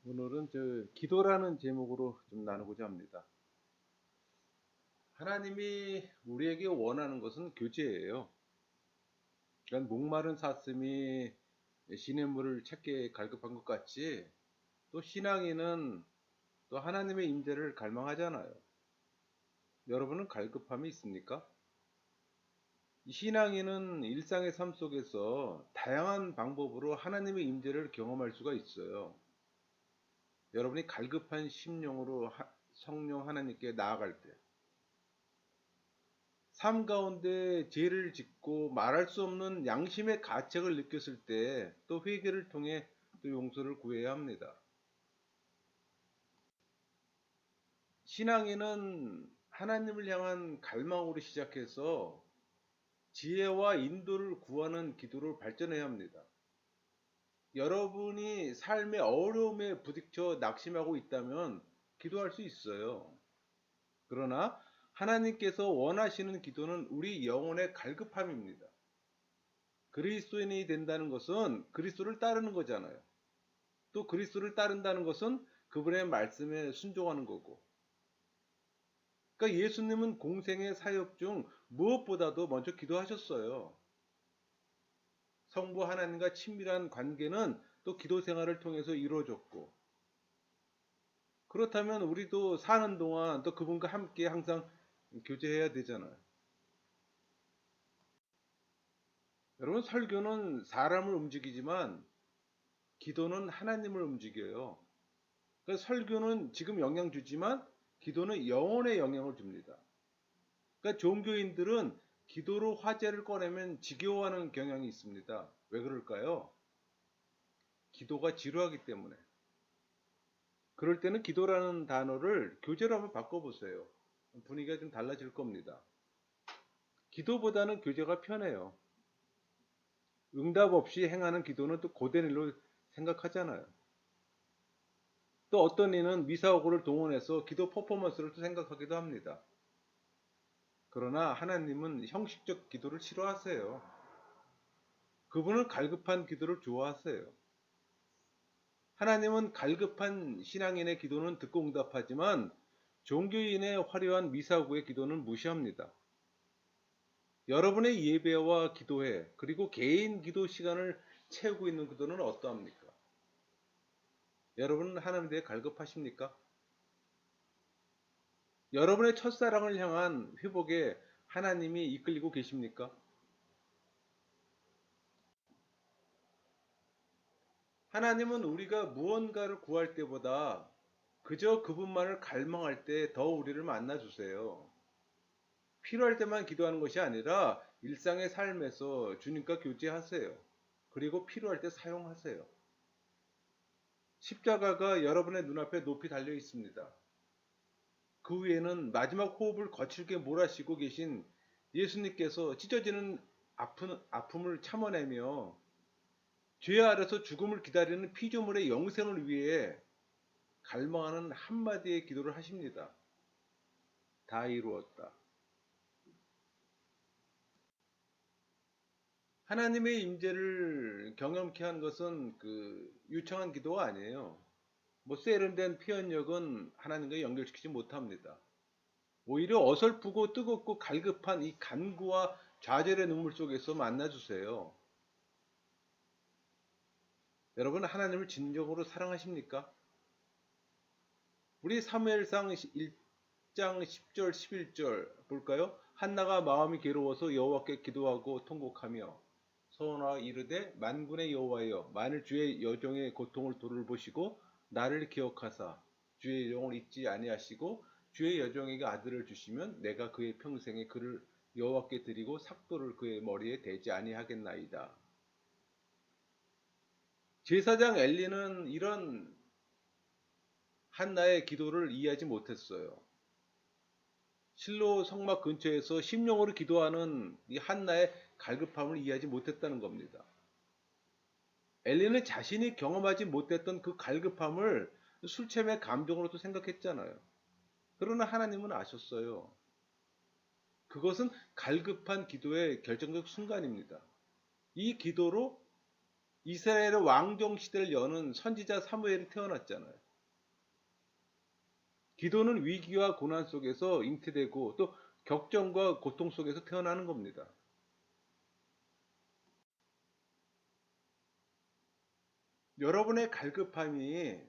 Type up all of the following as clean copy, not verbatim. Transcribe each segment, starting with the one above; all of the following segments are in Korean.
오늘은 기도라는 제목으로 좀 나누고자 합니다. 하나님이 우리에게 원하는 것은 교제예요. 그러니까 목마른 사슴이 시냇물을 찾게 갈급한 것 같이 또 신앙인은 또 하나님의 임재를 갈망하잖아요. 여러분은 갈급함이 있습니까? 신앙인은 일상의 삶 속에서 다양한 방법으로 하나님의 임재를 경험할 수가 있어요. 여러분이 갈급한 심령으로 성령 하나님께 나아갈 때, 삶 가운데 죄를 짓고 말할 수 없는 양심의 가책을 느꼈을 때 또 회개를 통해 또 용서를 구해야 합니다. 신앙인은 하나님을 향한 갈망으로 시작해서 지혜와 인도를 구하는 기도로 발전해야 합니다. 여러분이 삶의 어려움에 부딪혀 낙심하고 있다면 기도할 수 있어요. 그러나 하나님께서 원하시는 기도는 우리 영혼의 갈급함입니다. 그리스도인이 된다는 것은 그리스도를 따르는 거잖아요. 또 그리스도를 따른다는 것은 그분의 말씀에 순종하는 거고. 그러니까 예수님은 공생의 사역 중 무엇보다도 먼저 기도하셨어요. 성부 하나님과 친밀한 관계는 또 기도 생활을 통해서 이루어졌고. 그렇다면 우리도 사는 동안 또 그분과 함께 항상 교제해야 되잖아요. 여러분, 설교는 사람을 움직이지만 기도는 하나님을 움직여요. 그러니까 설교는 지금 영향 주지만 기도는 영혼에 영향을 줍니다. 그러니까 종교인들은 기도로 화제를 꺼내면 지겨워하는 경향이 있습니다. 왜 그럴까요? 기도가 지루하기 때문에. 그럴 때는 기도라는 단어를 교제로 한번 바꿔보세요. 분위기가 좀 달라질 겁니다. 기도보다는 교제가 편해요. 응답 없이 행하는 기도는 또 고된 일로 생각하잖아요. 또 어떤 이는 미사오고를 동원해서 기도 퍼포먼스를 또 생각하기도 합니다. 그러나 하나님은 형식적 기도를 싫어하세요. 그분은 갈급한 기도를 좋아하세요. 하나님은 갈급한 신앙인의 기도는 듣고 응답하지만 종교인의 화려한 미사구의 기도는 무시합니다. 여러분의 예배와 기도회 그리고 개인 기도 시간을 채우고 있는 기도는 어떠합니까? 여러분은 하나님에 대해 갈급하십니까? 여러분의 첫사랑을 향한 회복에 하나님이 이끌리고 계십니까? 하나님은 우리가 무언가를 구할 때보다 그저 그분만을 갈망할 때 더 우리를 만나주세요. 필요할 때만 기도하는 것이 아니라 일상의 삶에서 주님과 교제하세요. 그리고 필요할 때 사용하세요. 십자가가 여러분의 눈앞에 높이 달려 있습니다. 그 위에는 마지막 호흡을 거칠게 몰아쉬고 계신 예수님께서 찢어지는 아픔을 참아내며 죄 아래서 죽음을 기다리는 피조물의 영생을 위해 갈망하는 한마디의 기도를 하십니다. 다 이루었다. 하나님의 임재를 경험케 한 것은 유창한 기도가 아니에요. 뭐 세련된 표현력은 하나님과 연결시키지 못합니다. 오히려 어설프고 뜨겁고 갈급한 이 간구와 좌절의 눈물 속에서 만나주세요. 여러분, 하나님을 진정으로 사랑하십니까? 우리 사무엘상 1장 10절 11절 볼까요? 한나가 마음이 괴로워서 여호와께 기도하고 통곡하며 서원하여 이르되 만군의 여호와여, 만일 주의 여종의 고통을 돌보시고 나를 기억하사 주의 영을 잊지 아니하시고 주의 여종에게 아들을 주시면 내가 그의 평생에 그를 여호와께 드리고 삭도를 그의 머리에 대지 아니하겠나이다. 제사장 엘리는 이런 한나의 기도를 이해하지 못했어요. 실로 성막 근처에서 심령으로 기도하는 이 한나의 갈급함을 이해하지 못했다는 겁니다. 엘리는 자신이 경험하지 못했던 그 갈급함을 술챔의 감정으로도 생각했잖아요. 그러나 하나님은 아셨어요. 그것은 갈급한 기도의 결정적 순간입니다. 이 기도로 이스라엘의 왕정 시대를 여는 선지자 사무엘이 태어났잖아요. 기도는 위기와 고난 속에서 잉태되고 또 격정과 고통 속에서 태어나는 겁니다. 여러분의 갈급함이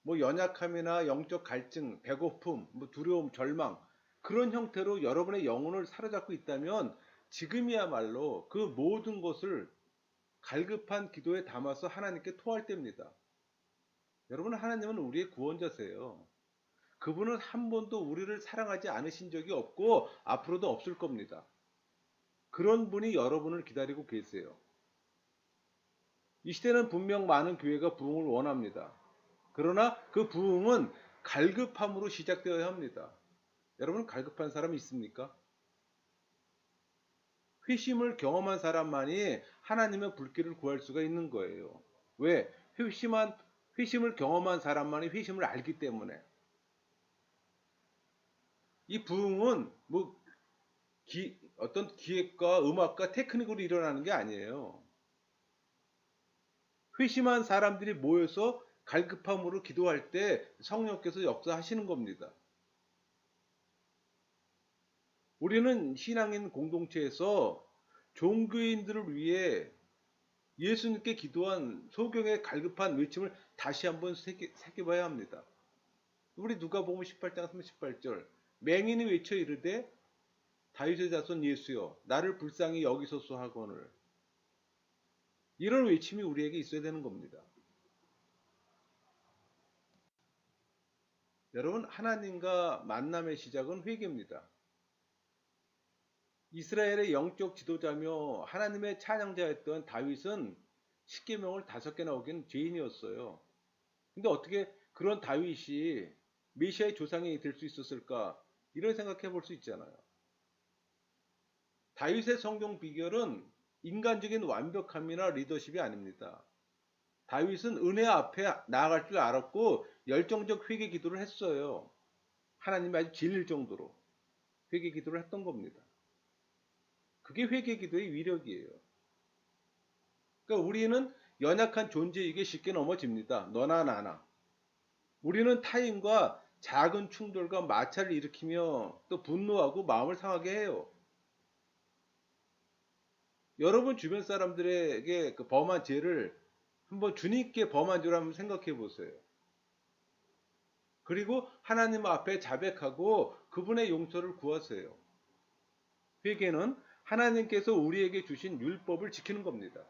뭐 연약함이나 영적 갈증, 배고픔, 뭐 두려움, 절망 그런 형태로 여러분의 영혼을 사로잡고 있다면 지금이야말로 그 모든 것을 갈급한 기도에 담아서 하나님께 토할 때입니다. 여러분, 하나님은 우리의 구원자세요. 그분은 한 번도 우리를 사랑하지 않으신 적이 없고 앞으로도 없을 겁니다. 그런 분이 여러분을 기다리고 계세요. 이 시대는 분명 많은 교회가 부흥을 원합니다. 그러나 그 부흥은 갈급함으로 시작되어야 합니다. 여러분, 갈급한 사람이 있습니까? 회심을 경험한 사람만이 하나님의 불길을 구할 수가 있는 거예요. 왜? 회심을 경험한 사람만이 회심을 알기 때문에. 이 부흥은 뭐 어떤 기획과 음악과 테크닉으로 일어나는 게 아니에요. 회심한 사람들이 모여서 갈급함으로 기도할 때 성령께서 역사하시는 겁니다. 우리는 신앙인 공동체에서 종교인들을 위해 예수님께 기도한 소경의 갈급한 외침을 다시 한번 새겨봐야 합니다. 우리 누가복음 18장 38절 맹인이 외쳐 이르되 다윗의 자손 예수여 나를 불쌍히 여기소서 하거늘. 이런 외침이 우리에게 있어야 되는 겁니다. 여러분, 하나님과 만남의 시작은 회개입니다. 이스라엘의 영적 지도자며 하나님의 찬양자였던 다윗은 십계명을 5개나 어긴 죄인이었어요. 근데 어떻게 그런 다윗이 메시아의 조상이 될 수 있었을까? 이런 생각해 볼 수 있잖아요. 다윗의 성공 비결은 인간적인 완벽함이나 리더십이 아닙니다. 다윗은 은혜 앞에 나아갈 줄 알았고 열정적 회개 기도를 했어요. 하나님이 아주 질릴 정도로 회개 기도를 했던 겁니다. 그게 회개 기도의 위력이에요. 그러니까 우리는 연약한 존재이기에 쉽게 넘어집니다. 너나 나나. 우리는 타인과 작은 충돌과 마찰을 일으키며 또 분노하고 마음을 상하게 해요. 여러분 주변 사람들에게 그 범한 죄를 한번 주님께 범한 죄를 한번 생각해 보세요. 그리고 하나님 앞에 자백하고 그분의 용서를 구하세요. 회개는 하나님께서 우리에게 주신 율법을 지키는 겁니다.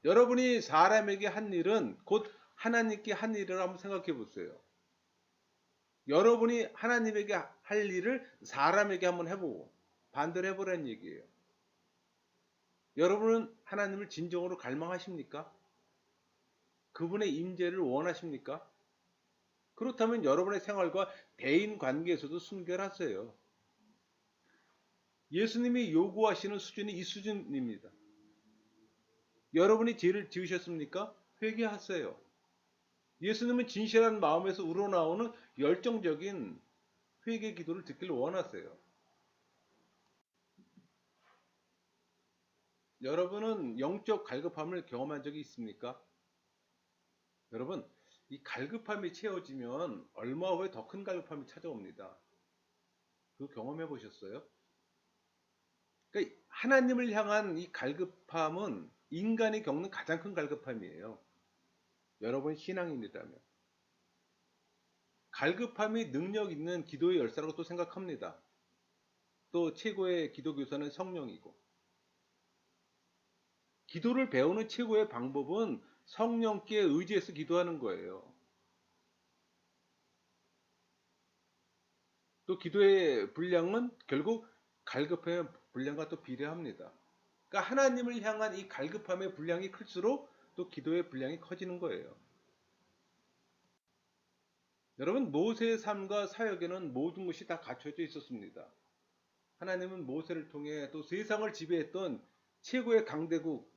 여러분이 사람에게 한 일은 곧 하나님께 한 일을 한번 생각해 보세요. 여러분이 하나님에게 할 일을 사람에게 한번 해보고 반대로 해보라는 얘기예요. 여러분은 하나님을 진정으로 갈망하십니까? 그분의 임재를 원하십니까? 그렇다면 여러분의 생활과 대인 관계에서도 순결하세요. 예수님이 요구하시는 수준이 이 수준입니다. 여러분이 죄를 지으셨습니까? 회개하세요. 예수님은 진실한 마음에서 우러나오는 열정적인 회개 기도를 듣기를 원하세요. 여러분은 영적 갈급함을 경험한 적이 있습니까? 여러분, 이 갈급함이 채워지면 얼마 후에 더 큰 갈급함이 찾아옵니다. 그거 경험해 보셨어요? 그러니까 하나님을 향한 이 갈급함은 인간이 겪는 가장 큰 갈급함이에요. 여러분 신앙인이라면. 갈급함이 능력 있는 기도의 열쇠라고 또 생각합니다. 또 최고의 기도교사는 성령이고. 기도를 배우는 최고의 방법은 성령께 의지해서 기도하는 거예요. 또 기도의 분량은 결국 갈급함의 분량과 또 비례합니다. 그러니까 하나님을 향한 이 갈급함의 분량이 클수록 또 기도의 분량이 커지는 거예요. 여러분, 모세의 삶과 사역에는 모든 것이 다 갖춰져 있었습니다. 하나님은 모세를 통해 또 세상을 지배했던 최고의 강대국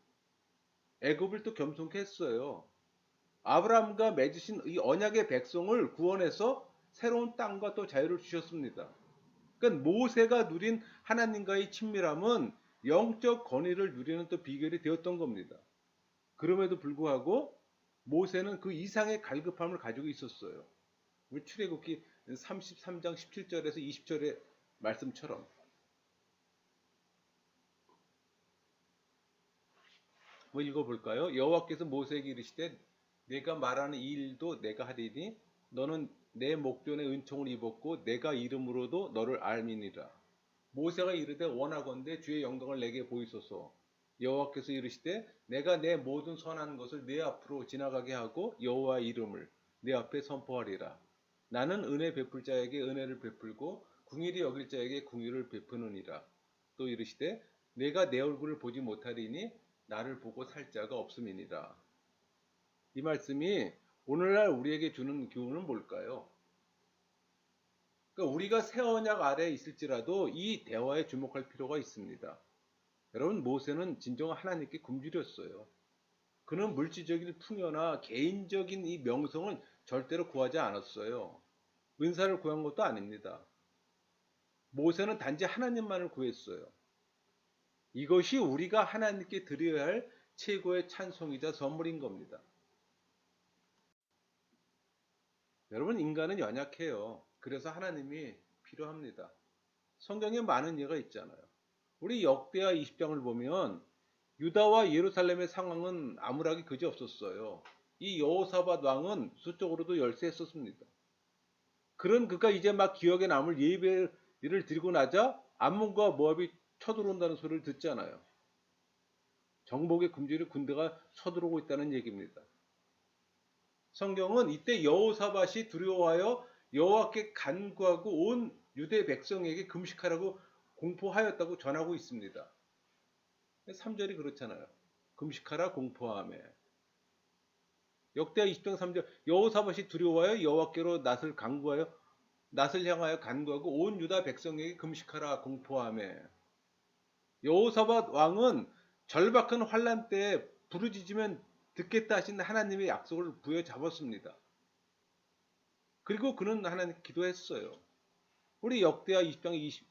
애굽을 또 겸손케 했어요. 아브라함과 맺으신 이 언약의 백성을 구원해서 새로운 땅과 또 자유를 주셨습니다. 그러니까 모세가 누린 하나님과의 친밀함은 영적 권위를 누리는 또 비결이 되었던 겁니다. 그럼에도 불구하고 모세는 그 이상의 갈급함을 가지고 있었어요. 우리 출애굽기 33장 17절에서 20절의 말씀처럼. 뭐 읽어볼까요? 여호와께서 모세에게 이르시되 내가 말하는 이 일도 내가 하리니 너는 내 목전에 은총을 입었고 내가 이름으로도 너를 알미니라. 모세가 이르되 원하건대 주의 영광을 내게 보이소서. 여호와께서 이르시되 내가 내 모든 선한 것을 내 앞으로 지나가게 하고 여호와의 이름을 내 앞에 선포하리라. 나는 은혜 베풀 자에게 은혜를 베풀고 궁일이 여길 자에게 궁일을 베푸느니라. 또 이르시되 내가 내 얼굴을 보지 못하리니 나를 보고 살 자가 없음이니라. 이 말씀이 오늘날 우리에게 주는 교훈은 뭘까요? 그러니까 우리가 새 언약 아래에 있을지라도 이 대화에 주목할 필요가 있습니다. 여러분, 모세는 진정 하나님께 굶주렸어요. 그는 물질적인 풍요나 개인적인 이 명성은 절대로 구하지 않았어요. 은사를 구한 것도 아닙니다. 모세는 단지 하나님만을 구했어요. 이것이 우리가 하나님께 드려야 할 최고의 찬송이자 선물인 겁니다. 여러분, 인간은 연약해요. 그래서 하나님이 필요합니다. 성경에 많은 예가 있잖아요. 우리 역대하 20장을 보면 유다와 예루살렘의 상황은 암울하기 그지없었어요. 이 여호사밧 왕은 수적으로도 열세했었습니다. 그런 그가 이제 막 기억에 남을 예배를 드리고 나자 암몬과 모압이 쳐들어온다는 소리를 듣잖아요. 정복의 굶주린 군대가 쳐들어오고 있다는 얘기입니다. 성경은 이때 여호사밧이 두려워하여 여호와께 간구하고 온 유대 백성에게 금식하라고 공포하였다고 전하고 있습니다. 3절이 그렇잖아요. 금식하라 공포하며. 역대하 20장 3절 여호사밧이 두려워하여 여호와께로 낫을 향하여 간구하고 온 유다 백성에게 금식하라 공포하며. 여호사밧 왕은 절박한 환란 때에 부르짖으면 듣겠다 하신 하나님의 약속을 부여잡았습니다. 그리고 그는 하나님 기도했어요. 우리 역대하 20장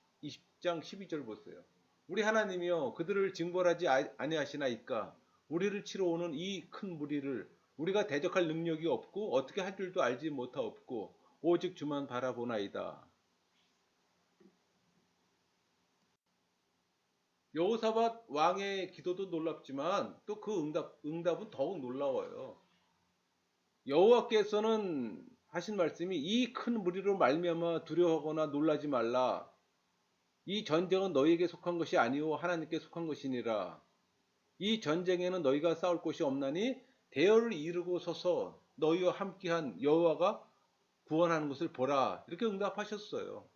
12절 보세요. 우리 하나님이여 그들을 징벌하지 아니하시나이까 우리를 치러 오는 이 큰 무리를 우리가 대적할 능력이 없고 어떻게 할 줄도 알지 못하옵고 오직 주만 바라보나이다. 여호사밧 왕의 기도도 놀랍지만 또 그 응답은 더욱 놀라워요. 여호와께서는 하신 말씀이 이 큰 무리로 말미암아 두려워하거나 놀라지 말라. 이 전쟁은 너희에게 속한 것이 아니오 하나님께 속한 것이니라. 이 전쟁에는 너희가 싸울 곳이 없나니 대열을 이루고 서서 너희와 함께한 여호와가 구원하는 것을 보라. 이렇게 응답하셨어요.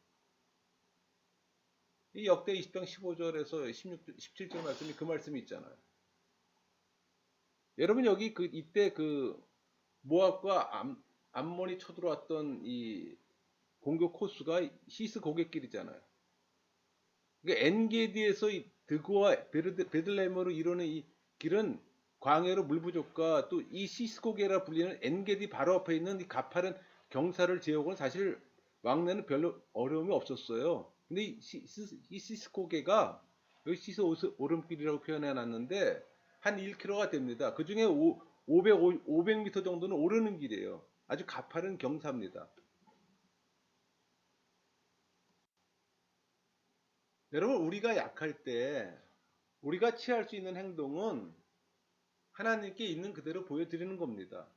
이 역대 20장 15절에서 17절 말씀이 그 말씀이 있잖아요. 여러분 여기 이때 모압과 암몬이 쳐들어왔던 이 공격 코스가 시스 고갯길이잖아요. 그러니까 엔게디에서 드고와 베들레헴으로 이루는 이 길은 광해로 물부족과 또 이 시스고게라 불리는 엔게디 바로 앞에 있는 이 가파른 경사를 제어하고는 사실 왕래는 별로 어려움이 없었어요. 근데 이 시스고게가 여기 시스 오름길이라고 표현해 놨는데 한 1km가 됩니다. 그 중에 500m 정도는 오르는 길이에요. 아주 가파른 경사입니다. 여러분 우리가 약할 때 우리가 취할 수 있는 행동은 하나님께 있는 그대로 보여드리는 겁니다.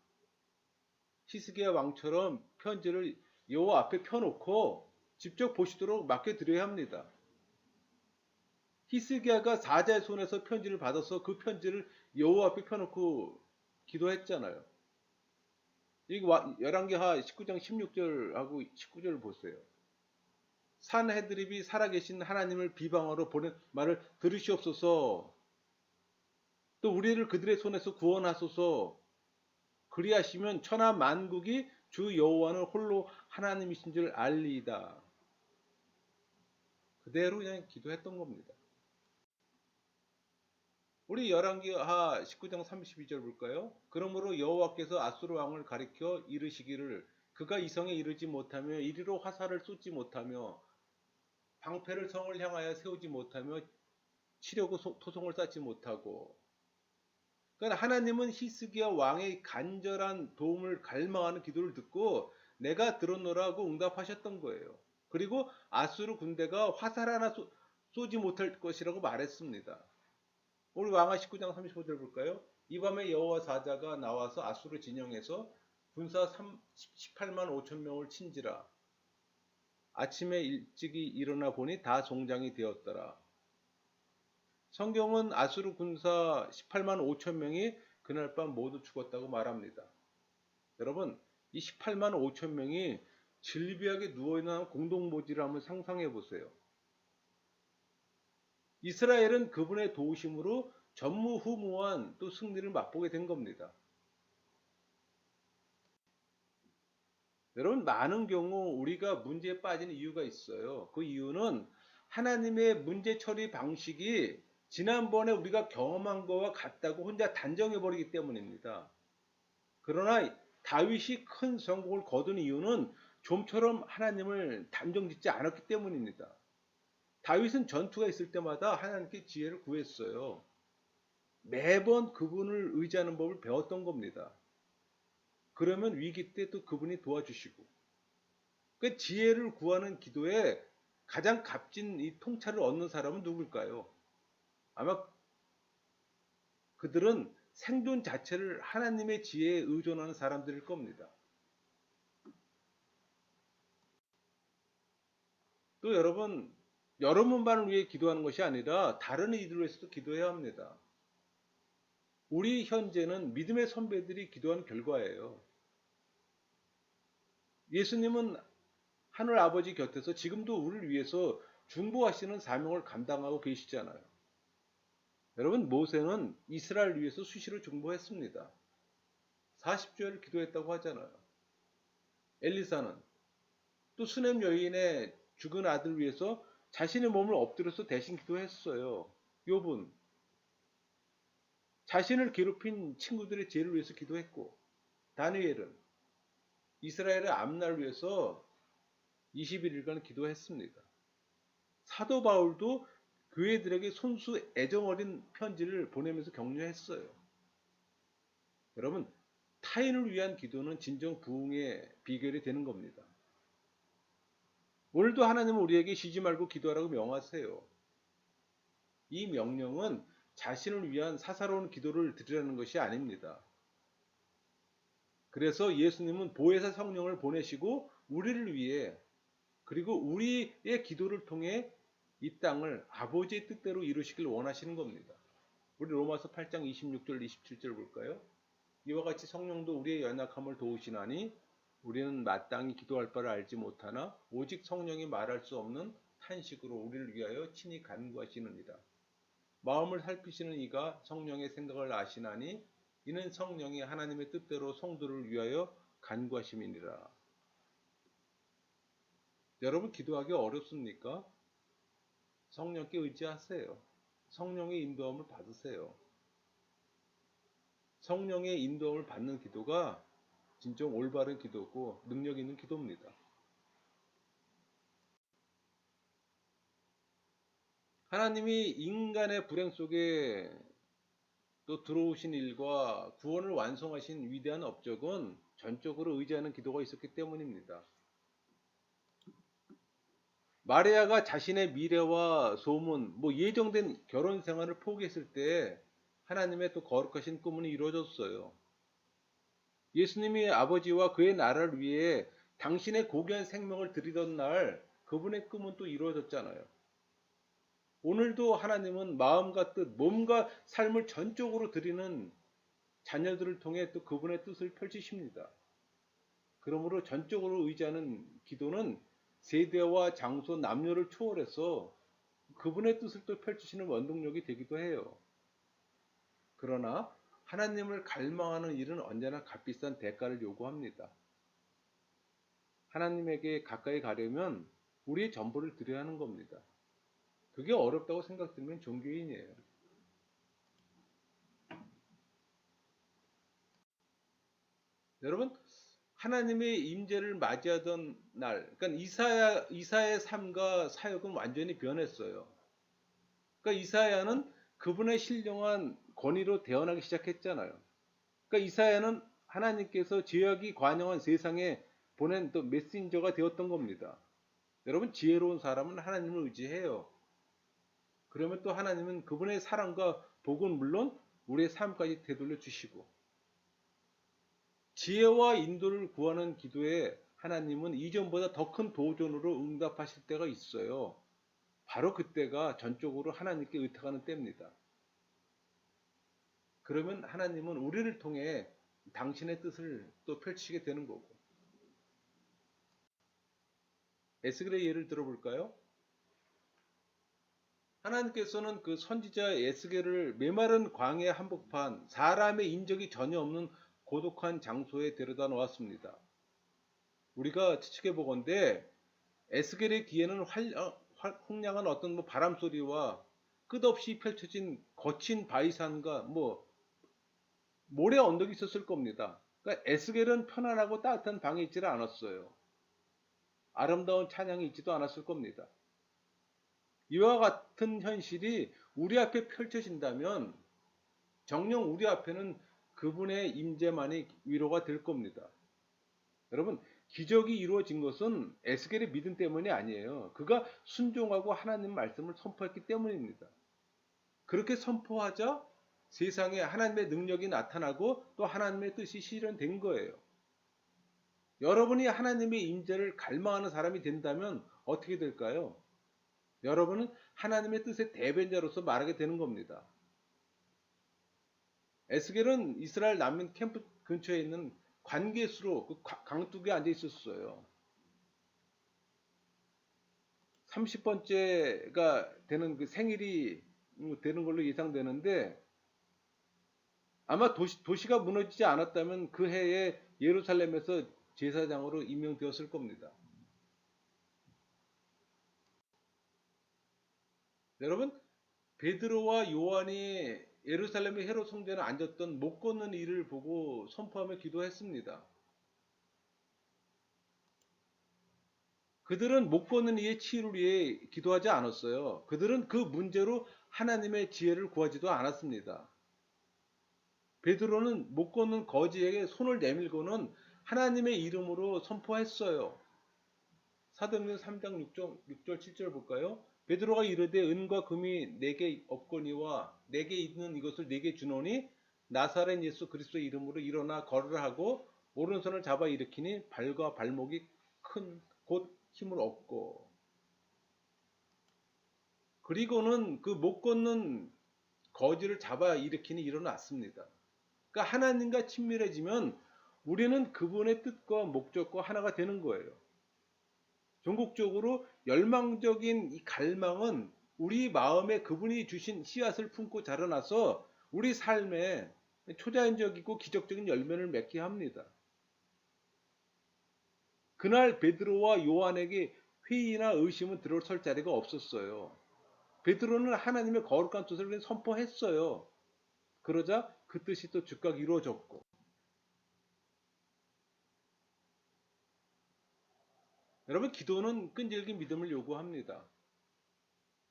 히스기야 왕처럼 편지를 여호와 앞에 펴놓고 직접 보시도록 맡겨드려야 합니다. 히스기야가 사자의 손에서 편지를 받아서 그 편지를 여호와 앞에 펴놓고 기도했잖아요. 이거 열왕기하 19장 16절하고 19절을 보세요. 산헤드립이 살아계신 하나님을 비방하러 보낸 말을 들으시옵소서. 또 우리를 그들의 손에서 구원하소서. 그리하시면 천하 만국이 주 여호와는 홀로 하나님이신 줄 알리이다. 그대로 그냥 기도했던 겁니다. 우리 열왕기하 19장 32절 볼까요? 그러므로 여호와께서 아수르 왕을 가리켜 이르시기를 그가 이성에 이르지 못하며 이리로 화살을 쏟지 못하며 방패를 성을 향하여 세우지 못하며 치려고 토성을 쌓지 못하고, 그러니까 하나님은 히스기야 왕의 간절한 도움을 갈망하는 기도를 듣고 내가 들었노라고 응답하셨던 거예요. 그리고 아수르 군대가 화살 하나 쏘지 못할 것이라고 말했습니다. 우리 왕하 19장 35절 볼까요? 이 밤에 여호와 사자가 나와서 아수르 진영에서 군사 18만 5천 명을 친지라. 아침에 일찍이 일어나 보니 다 종장이 되었더라. 성경은 아수르 군사 18만 5천 명이 그날 밤 모두 죽었다고 말합니다. 여러분, 이 18만 5천 명이 질비하게 누워있는 공동모지를 한번 상상해 보세요. 이스라엘은 그분의 도우심으로 전무후무한 또 승리를 맛보게 된 겁니다. 여러분, 많은 경우 우리가 문제에 빠지는 이유가 있어요. 그 이유는 하나님의 문제 처리 방식이 지난번에 우리가 경험한 거와 같다고 혼자 단정해버리기 때문입니다. 그러나 다윗이 큰 성공을 거둔 이유는 좀처럼 하나님을 단정짓지 않았기 때문입니다. 다윗은 전투가 있을 때마다 하나님께 지혜를 구했어요. 매번 그분을 의지하는 법을 배웠던 겁니다. 그러면 위기 때 또 그분이 도와주시고, 그 지혜를 구하는 기도에 가장 값진 이 통찰을 얻는 사람은 누굴까요? 아마 그들은 생존 자체를 하나님의 지혜에 의존하는 사람들일 겁니다. 또 여러분만을 위해 기도하는 것이 아니라 다른 이들을 위해서도 기도해야 합니다. 우리 현재는 믿음의 선배들이 기도한 결과예요. 예수님은 하늘 아버지 곁에서 지금도 우리를 위해서 중보하시는 사명을 감당하고 계시잖아요. 여러분, 모세는 이스라엘을 위해서 수시로 중보했습니다. 40주일을 기도했다고 하잖아요. 엘리사는 또 수넴 여인의 죽은 아들을 위해서 자신의 몸을 엎드려서 대신 기도했어요. 욥은 자신을 괴롭힌 친구들의 죄를 위해서 기도했고, 다니엘은 이스라엘의 앞날을 위해서 21일간 기도했습니다. 사도 바울도 교회들에게 손수 애정어린 편지를 보내면서 격려했어요. 여러분, 타인을 위한 기도는 진정 부흥의 비결이 되는 겁니다. 오늘도 하나님은 우리에게 쉬지 말고 기도하라고 명하세요. 이 명령은 자신을 위한 사사로운 기도를 드리라는 것이 아닙니다. 그래서 예수님은 보혜사 성령을 보내시고 우리를 위해, 그리고 우리의 기도를 통해 이 땅을 아버지의 뜻대로 이루시길 원하시는 겁니다. 우리 로마서 8장 26절 27절 볼까요? 이와 같이 성령도 우리의 연약함을 도우시나니 우리는 마땅히 기도할 바를 알지 못하나 오직 성령이 말할 수 없는 탄식으로 우리를 위하여 친히 간구하시느니라. 마음을 살피시는 이가 성령의 생각을 아시나니 이는 성령이 하나님의 뜻대로 성도를 위하여 간구하심이니라. 여러분, 기도하기 어렵습니까? 성령께 의지하세요. 성령의 인도함을 받으세요. 성령의 인도함을 받는 기도가 진정 올바른 기도고 능력 있는 기도입니다. 하나님이 인간의 불행 속에 또 들어오신 일과 구원을 완성하신 위대한 업적은 전적으로 의지하는 기도가 있었기 때문입니다. 마리아가 자신의 미래와 소문, 예정된 결혼 생활을 포기했을 때 하나님의 또 거룩하신 꿈은 이루어졌어요. 예수님이 아버지와 그의 나라를 위해 당신의 고귀한 생명을 드리던 날 그분의 꿈은 또 이루어졌잖아요. 오늘도 하나님은 마음과 뜻, 몸과 삶을 전적으로 드리는 자녀들을 통해 또 그분의 뜻을 펼치십니다. 그러므로 전적으로 의지하는 기도는 세대와 장소, 남녀를 초월해서 그분의 뜻을 또 펼치시는 원동력이 되기도 해요. 그러나 하나님을 갈망하는 일은 언제나 값비싼 대가를 요구합니다. 하나님에게 가까이 가려면 우리의 전부를 드려야 하는 겁니다. 그게 어렵다고 생각되면 종교인이에요. 여러분, 하나님의 임재를 맞이하던 날, 그러니까 이사야의 삶과 사역은 완전히 변했어요. 그러니까 이사야는 그분의 신령한 권위로 대언하기 시작했잖아요. 그러니까 이사야는 하나님께서 죄악이 관영한 세상에 보낸 또 메신저가 되었던 겁니다. 여러분, 지혜로운 사람은 하나님을 의지해요. 그러면 또 하나님은 그분의 사랑과 복은 물론 우리의 삶까지 되돌려 주시고, 지혜와 인도를 구하는 기도에 하나님은 이전보다 더 큰 도전으로 응답하실 때가 있어요. 바로 그때가 전적으로 하나님께 의탁하는 때입니다. 그러면 하나님은 우리를 통해 당신의 뜻을 또 펼치게 되는 거고. 에스겔의 예를 들어볼까요? 하나님께서는 그 선지자 에스겔을 메마른 광야 한복판, 사람의 인적이 전혀 없는 고독한 장소에 데려다 놓았습니다. 우리가 추측해 보건대 에스겔의 귀에는 황량한 어떤 바람 소리와 끝없이 펼쳐진 거친 바위산과 모래 언덕이 있었을 겁니다. 그러니까 에스겔은 편안하고 따뜻한 방에 있지를 않았어요. 아름다운 찬양이 있지도 않았을 겁니다. 이와 같은 현실이 우리 앞에 펼쳐진다면 정녕 우리 앞에는 그분의 임재만이 위로가 될 겁니다. 여러분, 기적이 이루어진 것은 에스겔의 믿음 때문이 아니에요. 그가 순종하고 하나님 말씀을 선포했기 때문입니다. 그렇게 선포하자 세상에 하나님의 능력이 나타나고 또 하나님의 뜻이 실현된 거예요. 여러분이 하나님의 임재를 갈망하는 사람이 된다면 어떻게 될까요? 여러분은 하나님의 뜻의 대변자로서 말하게 되는 겁니다. 에스겔은 이스라엘 난민 캠프 근처에 있는 관계수로 그 강둑에 앉아 있었어요. 30번째가 되는 그 생일이 되는 걸로 예상되는데 아마 도시가 무너지지 않았다면 그 해에 예루살렘에서 제사장으로 임명되었을 겁니다. 여러분, 베드로와 요한이 예루살렘의 헤롯 성전에 앉았던 못 걷는 이를 보고 선포하며 기도했습니다. 그들은 못 걷는 이의 치유를 위해 기도하지 않았어요. 그들은 그 문제로 하나님의 지혜를 구하지도 않았습니다. 베드로는 못 걷는 거지에게 손을 내밀고는 하나님의 이름으로 선포했어요. 사도행전 3장 6절 7절 볼까요? 베드로가 이르되 은과 금이 내게 없거니와 내게 있는 이것을 내게 주노니 나사렛 예수 그리스도의 이름으로 일어나 걸으라 하고 오른손을 잡아 일으키니 발과 발목이 큰 곧 힘을 얻고, 그리고는 그 못 걷는 거지를 잡아 일으키니 일어났습니다. 그러니까 하나님과 친밀해지면 우리는 그분의 뜻과 목적과 하나가 되는 거예요. 전국적으로 열망적인 이 갈망은 우리 마음에 그분이 주신 씨앗을 품고 자라나서 우리 삶에 초자연적이고 기적적인 열매를 맺게 합니다. 그날 베드로와 요한에게 회의나 의심은 들어설 자리가 없었어요. 베드로는 하나님의 거룩한 뜻을 선포했어요. 그러자 그 뜻이 또 즉각 이루어졌고, 여러분, 기도는 끈질긴 믿음을 요구합니다.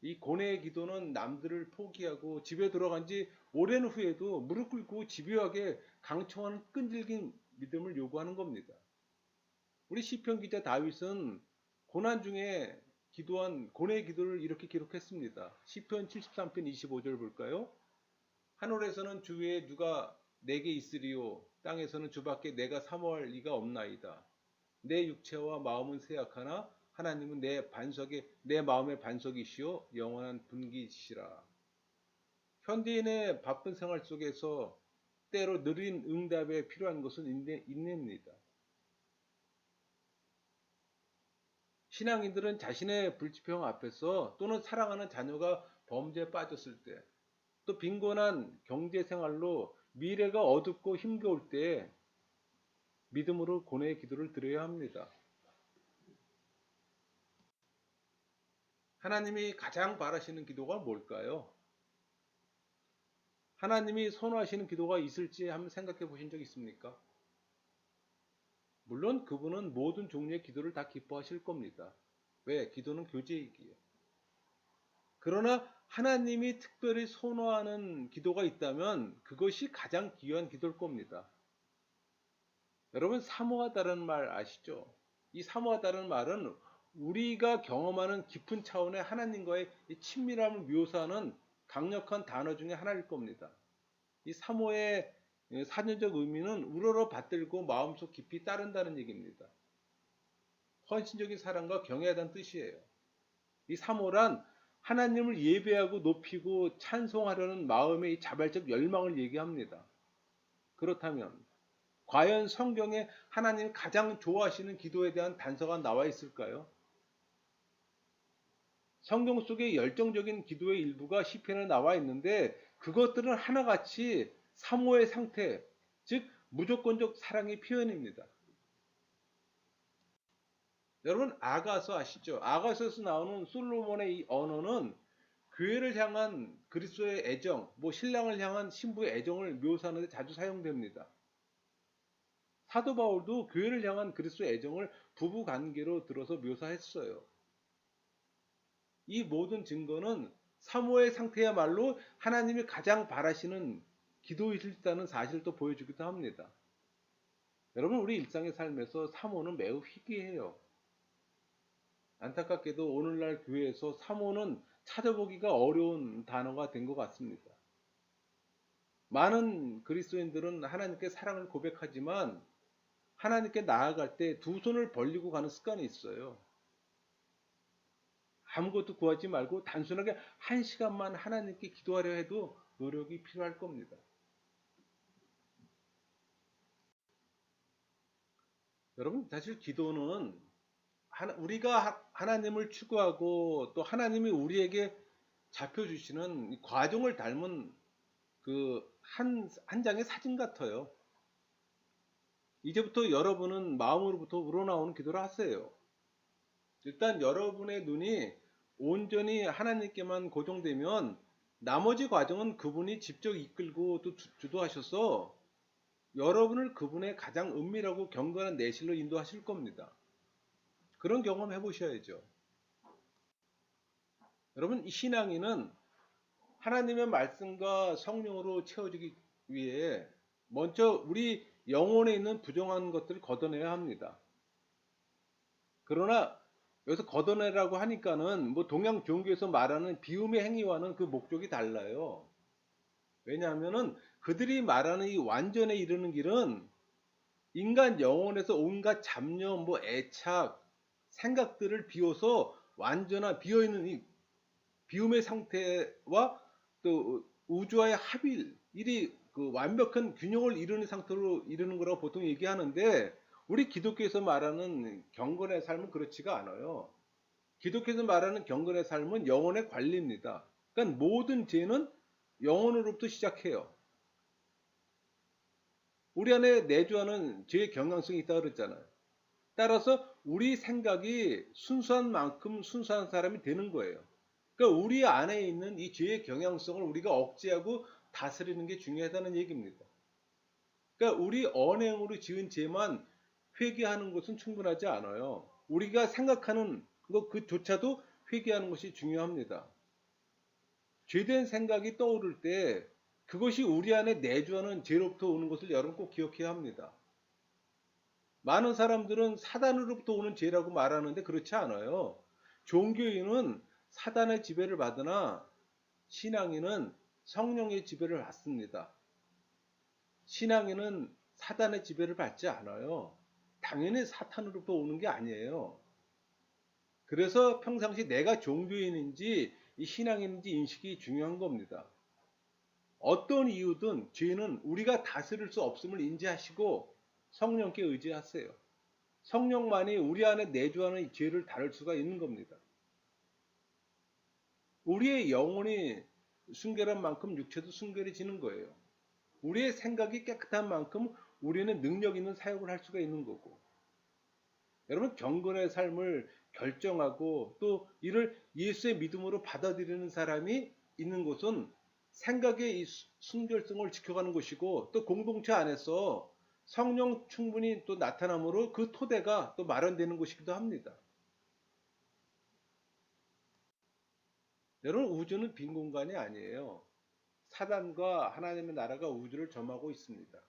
이 고뇌의 기도는 남들을 포기하고 집에 들어간 지 오랜 후에도 무릎 꿇고 집요하게 강청하는 끈질긴 믿음을 요구하는 겁니다. 우리 시편 기자 다윗은 고난 중에 기도한 고뇌의 기도를 이렇게 기록했습니다. 시편 73편 25절 볼까요? 하늘에서는 주 외에 누가 내게 있으리요, 땅에서는 주밖에 내가 사모할 리가 없나이다. 내 육체와 마음은 쇠약하나 하나님은 내 마음의 반석이시요 영원한 분기시라. 현대인의 바쁜 생활 속에서 때로 느린 응답에 필요한 것은 인내입니다. 신앙인들은 자신의 불지평 앞에서 또는 사랑하는 자녀가 범죄에 빠졌을 때, 또 빈곤한 경제생활로 미래가 어둡고 힘겨울 때 믿음으로 고뇌의 기도를 드려야 합니다. 하나님이 가장 바라시는 기도가 뭘까요? 하나님이 선호하시는 기도가 있을지 한번 생각해 보신 적 있습니까? 물론 그분은 모든 종류의 기도를 다 기뻐하실 겁니다. 왜? 기도는 교제이기에. 그러나 하나님이 특별히 선호하는 기도가 있다면 그것이 가장 귀한 기도일 겁니다. 여러분, 사모하다는 말 아시죠? 이 사모하다는 말은 우리가 경험하는 깊은 차원의 하나님과의 이 친밀함을 묘사하는 강력한 단어 중에 하나일 겁니다. 이 사모의 사전적 의미는 우러러 받들고 마음속 깊이 따른다는 얘기입니다. 헌신적인 사랑과 경외하다는 뜻이에요. 이 사모란 하나님을 예배하고 높이고 찬송하려는 마음의 이 자발적 열망을 얘기합니다. 그렇다면 과연 성경에 하나님이 가장 좋아하시는 기도에 대한 단서가 나와 있을까요? 성경 속에 열정적인 기도의 일부가 시편에 나와 있는데 그것들은 하나같이 사모의 상태, 즉 무조건적 사랑의 표현입니다. 여러분, 아가서 아시죠? 아가서에서 나오는 솔로몬의 이 언어는 교회를 향한 그리스도의 애정, 신랑을 향한 신부의 애정을 묘사하는 데 자주 사용됩니다. 사도 바울도 교회를 향한 그리스도의 애정을 부부 관계로 들어서 묘사했어요. 이 모든 증거는 사모의 상태야말로 하나님이 가장 바라시는 기도이시다는 사실을 또 보여주기도 합니다. 여러분, 우리 일상의 삶에서 사모는 매우 희귀해요. 안타깝게도 오늘날 교회에서 사모는 찾아보기가 어려운 단어가 된 것 같습니다. 많은 그리스도인들은 하나님께 사랑을 고백하지만 하나님께 나아갈 때 두 손을 벌리고 가는 습관이 있어요. 아무것도 구하지 말고 단순하게 한 시간만 하나님께 기도하려 해도 노력이 필요할 겁니다. 여러분, 사실 기도는 우리가 하나님을 추구하고 또 하나님이 우리에게 잡혀주시는 과정을 닮은 한 장의 사진 같아요. 이제부터 여러분은 마음으로부터 우러나오는 기도를 하세요. 일단 여러분의 눈이 온전히 하나님께만 고정되면 나머지 과정은 그분이 직접 이끌고 또 주도하셔서 여러분을 그분의 가장 은밀하고 경건한 내실로 인도하실 겁니다. 그런 경험 해보셔야죠. 여러분, 이 신앙인은 하나님의 말씀과 성령으로 채워지기 위해 먼저 우리 영혼에 있는 부정한 것들을 걷어내야 합니다. 그러나 여기서 걷어내라고 하니까는 동양 종교에서 말하는 비움의 행위와는 그 목적이 달라요. 왜냐하면은 그들이 말하는 이 완전에 이르는 길은 인간 영혼에서 온갖 잡념, 애착, 생각들을 비워서 완전한 비어있는 이 비움의 상태와 또 우주와의 합일, 그 완벽한 균형을 이루는 상태로 이루는 거라고 보통 얘기하는데 우리 기독교에서 말하는 경건의 삶은 그렇지가 않아요. 기독교에서 말하는 경건의 삶은 영혼의 관리입니다. 그러니까 모든 죄는 영혼으로부터 시작해요. 우리 안에 내주하는 죄의 경향성이 있다고 그랬잖아요. 따라서 우리 생각이 순수한 만큼 순수한 사람이 되는 거예요. 그러니까 우리 안에 있는 이 죄의 경향성을 우리가 억제하고 다스리는 게 중요하다는 얘기입니다. 그러니까 우리 언행으로 지은 죄만 회개하는 것은 충분하지 않아요. 우리가 생각하는 것 그조차도 회개하는 것이 중요합니다. 죄된 생각이 떠오를 때 그것이 우리 안에 내주하는 죄로부터 오는 것을 여러분 꼭 기억해야 합니다. 많은 사람들은 사단으로부터 오는 죄라고 말하는데 그렇지 않아요. 종교인은 사단의 지배를 받으나 신앙인은 성령의 지배를 받습니다. 신앙인은 사단의 지배를 받지 않아요. 당연히 사탄으로부터 오는 게 아니에요. 그래서 평상시 내가 종교인인지 이 신앙인인지 인식이 중요한 겁니다. 어떤 이유든 죄는 우리가 다스릴 수 없음을 인지하시고 성령께 의지하세요. 성령만이 우리 안에 내주하는 이 죄를 다룰 수가 있는 겁니다. 우리의 영혼이 순결한 만큼 육체도 순결해지는 거예요. 우리의 생각이 깨끗한 만큼 우리는 능력 있는 사역을 할 수가 있는 거고. 여러분, 경건의 삶을 결정하고 또 이를 예수의 믿음으로 받아들이는 사람이 있는 곳은 생각의 이 순결성을 지켜가는 것이고 또 공동체 안에서 성령 충분히 또 나타남으로 그 토대가 또 마련되는 곳이기도 합니다. 여러분, 우주는 빈 공간이 아니에요. 사단과 하나님의 나라가 우주를 점하고 있습니다.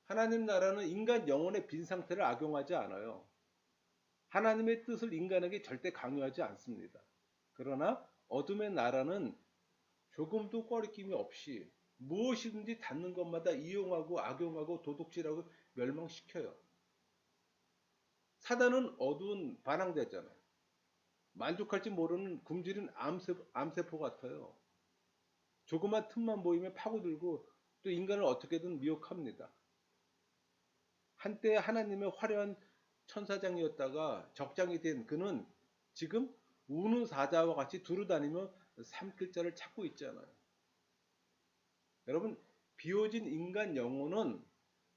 하나님 나라는 인간 영혼의 빈 상태를 악용하지 않아요. 하나님의 뜻을 인간에게 절대 강요하지 않습니다. 그러나 어둠의 나라는 조금도 꺼리낌이 없이 무엇이든지 닿는 것마다 이용하고 악용하고 도둑질하고 멸망시켜요. 사단은 어두운 반항자잖아요. 만족할지 모르는 굶주린 암세포 같아요. 조그만 틈만 보이면 파고들고 또 인간을 어떻게든 미혹합니다. 한때 하나님의 화려한 천사장이었다가 적장이 된 그는 지금 우는 사자와 같이 두루다니며 삼킬 자를 찾고 있잖아요. 여러분, 비워진 인간 영혼은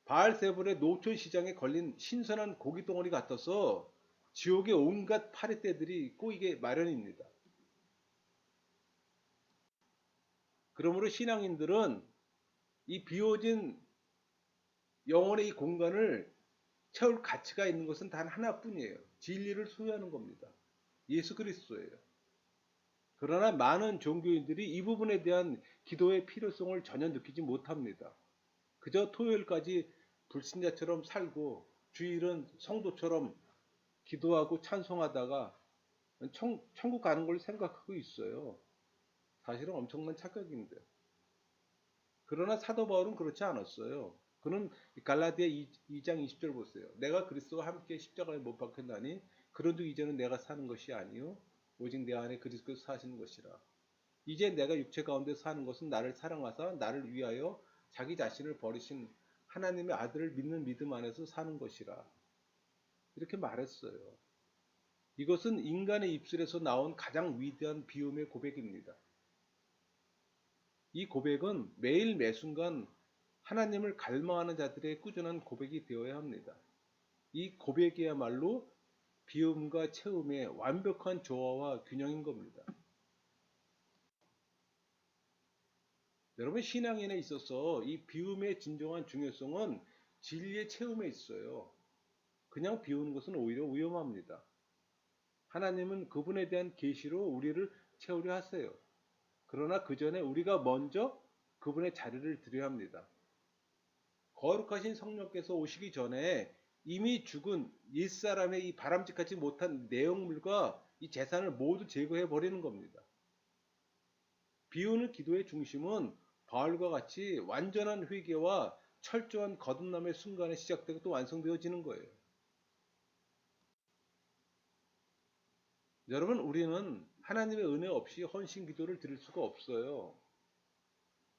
바알세불의 노천 시장에 걸린 신선한 고기 덩어리 같아서 지옥의 온갖 파리떼들이 꼬이게 마련입니다. 그러므로 신앙인들은 이 비워진 영혼의 이 공간을 채울 가치가 있는 것은 단 하나뿐이에요. 진리를 소유하는 겁니다. 예수 그리스도예요. 그러나 많은 종교인들이 이 부분에 대한 기도의 필요성을 전혀 느끼지 못합니다. 그저 토요일까지 불신자처럼 살고 주일은 성도처럼 기도하고 찬송하다가 천국 가는 걸 생각하고 있어요. 사실은 엄청난 착각인데. 그러나 사도 바울은 그렇지 않았어요. 그는 갈라디아 2장 20절 보세요. 내가 그리스도와 함께 십자가에 못 박혔나니 그런즉 이제는 내가 사는 것이 아니요 오직 내 안에 그리스도께서 사시는 것이라. 이제 내가 육체 가운데 사는 것은 나를 사랑하사 나를 위하여 자기 자신을 버리신 하나님의 아들을 믿는 믿음 안에서 사는 것이라. 이렇게 말했어요. 이것은 인간의 입술에서 나온 가장 위대한 비움의 고백입니다. 이 고백은 매일 매순간 하나님을 갈망하는 자들의 꾸준한 고백이 되어야 합니다. 이 고백이야말로 비움과 채움의 완벽한 조화와 균형인 겁니다. 여러분, 신앙인에 있어서 이 비움의 진정한 중요성은 진리의 채움에 있어요. 그냥 비우는 것은 오히려 위험합니다. 하나님은 그분에 대한 계시로 우리를 채우려 하세요. 그러나 그 전에 우리가 먼저 그분의 자리를 드려야 합니다. 거룩하신 성령께서 오시기 전에 이미 죽은 옛사람의 이 바람직하지 못한 내용물과 이 재산을 모두 제거해 버리는 겁니다. 비우는 기도의 중심은 바울과 같이 완전한 회개와 철저한 거듭남의 순간에 시작되고 또 완성되어지는 거예요. 여러분, 우리는 하나님의 은혜 없이 헌신 기도를 드릴 수가 없어요.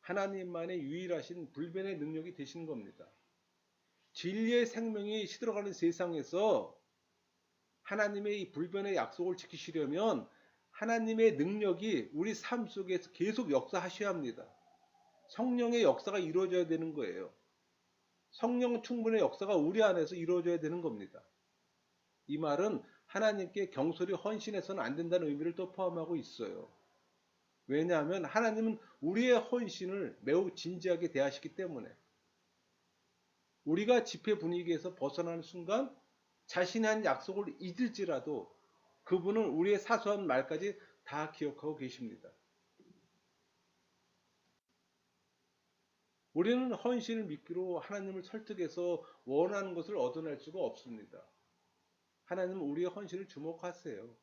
하나님만의 유일하신 불변의 능력이 되시는 겁니다. 진리의 생명이 시들어가는 세상에서 하나님의 이 불변의 약속을 지키시려면 하나님의 능력이 우리 삶 속에서 계속 역사하셔야 합니다. 성령의 역사가 이루어져야 되는 거예요. 성령 충분의 역사가 우리 안에서 이루어져야 되는 겁니다. 이 말은 하나님께 경솔히 헌신해서는 안 된다는 의미를 또 포함하고 있어요. 왜냐하면 하나님은 우리의 헌신을 매우 진지하게 대하시기 때문에 우리가 집회 분위기에서 벗어나는 순간 자신의 한 약속을 잊을지라도 그분은 우리의 사소한 말까지 다 기억하고 계십니다. 우리는 헌신을 믿기로 하나님을 설득해서 원하는 것을 얻어낼 수가 없습니다. 하나님은 우리의 헌신을 주목하세요.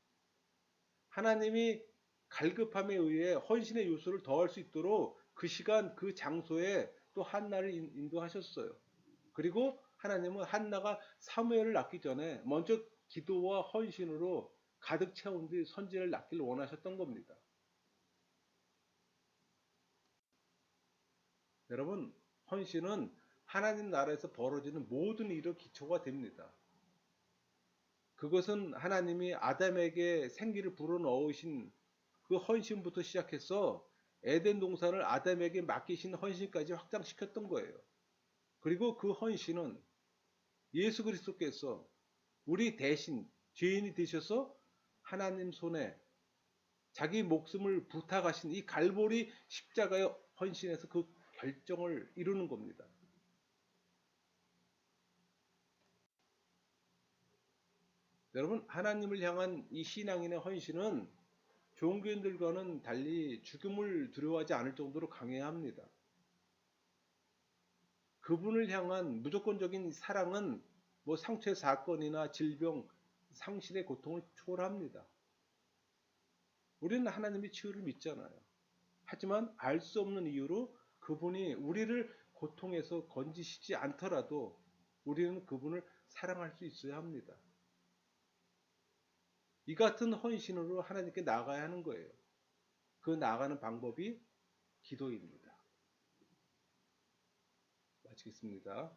하나님이 갈급함에 의해 헌신의 요소를 더할 수 있도록 그 시간 그 장소에 또 한나를 인도하셨어요. 그리고 하나님은 한나가 사무엘을 낳기 전에 먼저 기도와 헌신으로 가득 채운 뒤 선지를 낳기를 원하셨던 겁니다. 여러분, 헌신은 하나님 나라에서 벌어지는 모든 일의 기초가 됩니다. 그것은 하나님이 아담에게 생기를 불어넣으신 그 헌신부터 시작해서 에덴 동산을 아담에게 맡기신 헌신까지 확장시켰던 거예요. 그리고 그 헌신은 예수 그리스도께서 우리 대신 죄인이 되셔서 하나님 손에 자기 목숨을 부탁하신 이 갈보리 십자가의 헌신에서 그 결정을 이루는 겁니다. 여러분, 하나님을 향한 이 신앙인의 헌신은 종교인들과는 달리 죽음을 두려워하지 않을 정도로 강해야 합니다. 그분을 향한 무조건적인 사랑은 뭐 상처의 사건이나 질병, 상실의 고통을 초월합니다. 우리는 하나님의 치유를 믿잖아요. 하지만 알 수 없는 이유로 그분이 우리를 고통에서 건지시지 않더라도 우리는 그분을 사랑할 수 있어야 합니다. 이 같은 헌신으로 하나님께 나아가야 하는 거예요. 그 나아가는 방법이 기도입니다. 마치겠습니다.